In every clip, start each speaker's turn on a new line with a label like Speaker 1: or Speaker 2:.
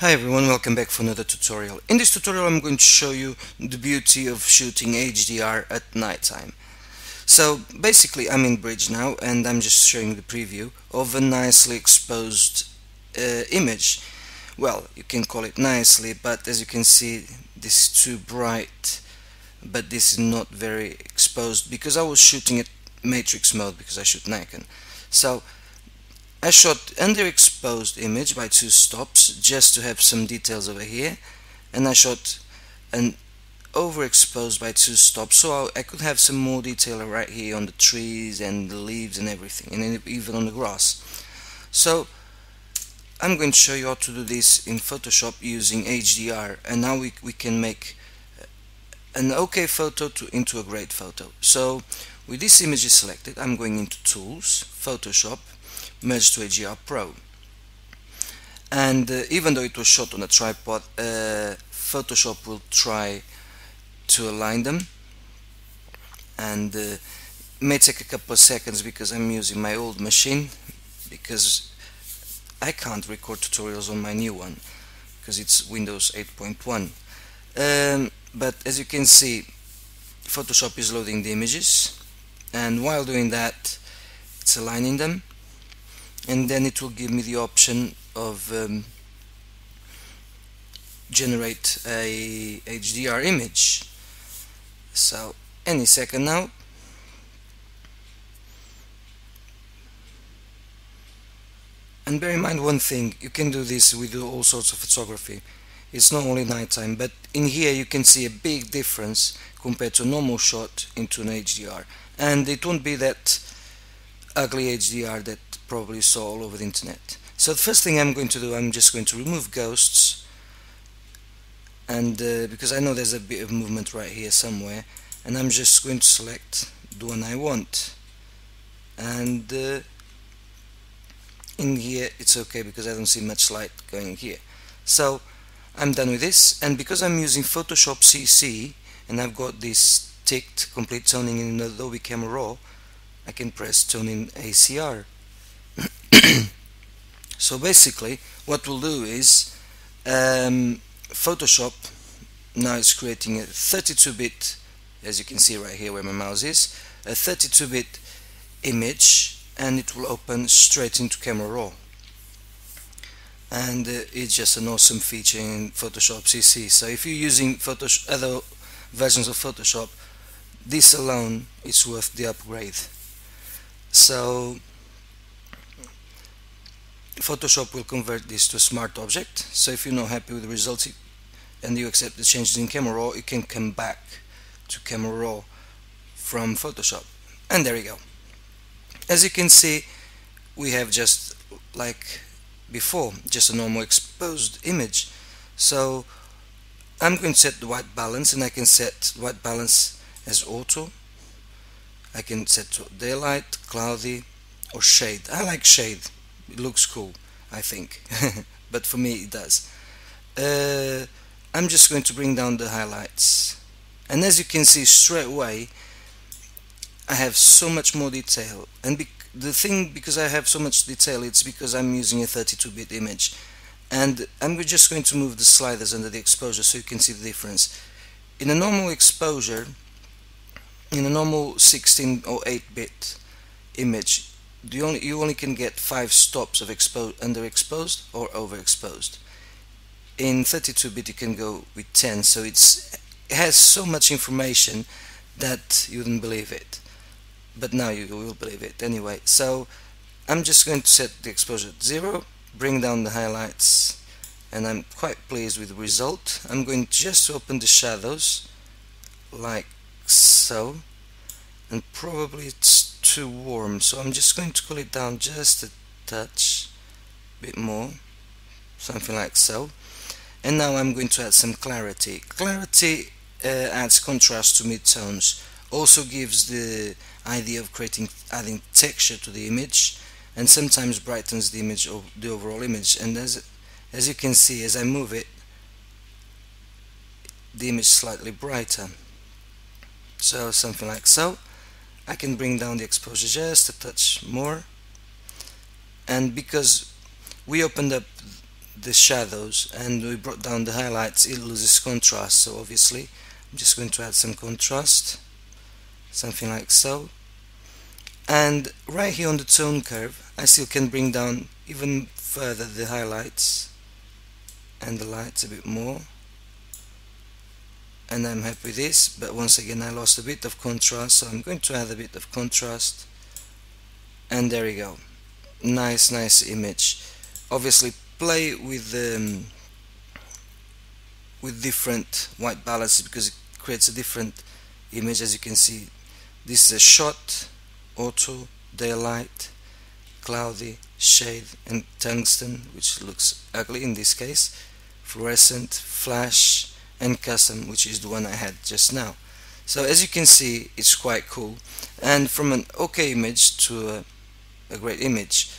Speaker 1: Hi everyone, welcome back for another tutorial. In this tutorial I'm going to show you the beauty of shooting HDR at nighttime. So basically I'm in Bridge now and I'm just showing the preview of a nicely exposed image. Well, you can call it nicely, but as you can see this is too bright, but this is not very exposed because I was shooting at matrix mode because I shoot Nikon. So I shot underexposed image by 2 stops just to have some details over here, and I shot an overexposed by 2 stops so I could have some more detail right here on the trees and the leaves and everything, and even on the grass. So I'm going to show you how to do this in Photoshop using HDR, and now we can make an okay photo into a great photo. So with this image selected, I'm going into Tools, Photoshop, Merge to HDR Pro, and even though it was shot on a tripod, Photoshop will try to align them, and it may take a couple of seconds because I'm using my old machine, because I can't record tutorials on my new one because it's Windows 8.1. But as you can see, Photoshop is loading the images, and while doing that it's aligning them, and then it will give me the option of generate a HDR image. So any second now. And bear in mind one thing, you can do this with all sorts of photography. It's not only nighttime, but in here you can see a big difference compared to a normal shot into an HDR, and it won't be that ugly HDR that probably saw all over the internet. So the first thing I'm going to do, I'm just going to remove ghosts, and because I know there's a bit of movement right here somewhere, and I'm just going to select the one I want, and in here it's okay because I don't see much light going here. So I'm done with this, and because I'm using Photoshop CC and I've got this ticked complete toning in Adobe Camera Raw, I can press tone in ACR. So basically what we'll do is Photoshop now is creating a 32-bit, as you can see right here where my mouse is, a 32-bit image, and it will open straight into Camera Raw, and it's just an awesome feature in Photoshop CC. So if you're using other versions of Photoshop, this alone is worth the upgrade. So Photoshop will convert this to a smart object, so if you're not happy with the results and you accept the changes in Camera Raw, you can come back to Camera Raw from Photoshop, and there you go. As you can see, we have just like before, just a normal exposed image. So I'm going to set the white balance, and I can set white balance as auto. I can set to daylight, cloudy, or shade. I like shade. It looks cool, I think, but for me it does. I'm just going to bring down the highlights, and as you can see straight away I have so much more detail, and the thing, because I have so much detail, it's because I'm using a 32-bit image, and I'm just going to move the sliders under the exposure so you can see the difference. In a normal exposure, in a normal 16 or 8-bit image, you only can get 5 stops of underexposed or overexposed. In 32-bit you can go with 10, so it has so much information that you wouldn't believe it, but now you will believe it anyway. So I'm just going to set the exposure at 0, bring down the highlights, and I'm quite pleased with the result. I'm going just to open the shadows like so, and probably it's too warm, so I'm just going to cool it down just a touch, bit more, something like so. And now I'm going to add some clarity. Clarity adds contrast to midtones, also gives the idea of adding texture to the image, and sometimes brightens the image of the overall image. And as you can see, as I move it, the image is slightly brighter, so something like so. I can bring down the exposure just a touch more, and because we opened up the shadows and we brought down the highlights, it loses contrast. So obviously I'm just going to add some contrast, something like so. And right here on the tone curve I still can bring down even further the highlights and the lights a bit more, and I'm happy with this. But once again I lost a bit of contrast, so I'm going to add a bit of contrast, and there we go. Nice image. Obviously play with different white balances because it creates a different image. As you can see, this is a shot, auto, daylight, cloudy, shade, and tungsten, which looks ugly in this case, fluorescent, flash, and custom, which is the one I had just now. So as you can see, it's quite cool. And from an okay image to a great image.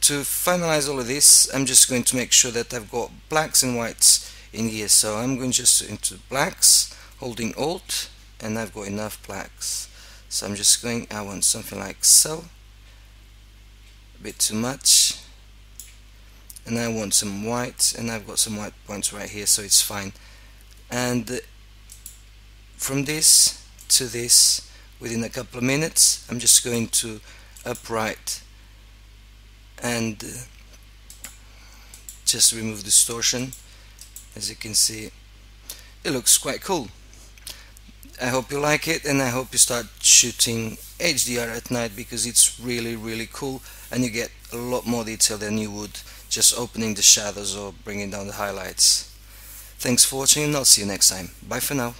Speaker 1: To finalize all of this, I'm just going to make sure that I've got blacks and whites in here. So I'm going just into blacks, holding Alt, and I've got enough blacks. So I'm just going, I want something like so, a bit too much, and I want some white, and I've got some white points right here, so it's fine. And from this to this, within a couple of minutes, I'm just going to upright and just remove distortion. As you can see, it looks quite cool. I hope you like it, and I hope you start shooting HDR at night because it's really cool, and you get a lot more detail than you would just opening the shadows or bringing down the highlights. Thanks for watching, and I'll see you next time. Bye for now.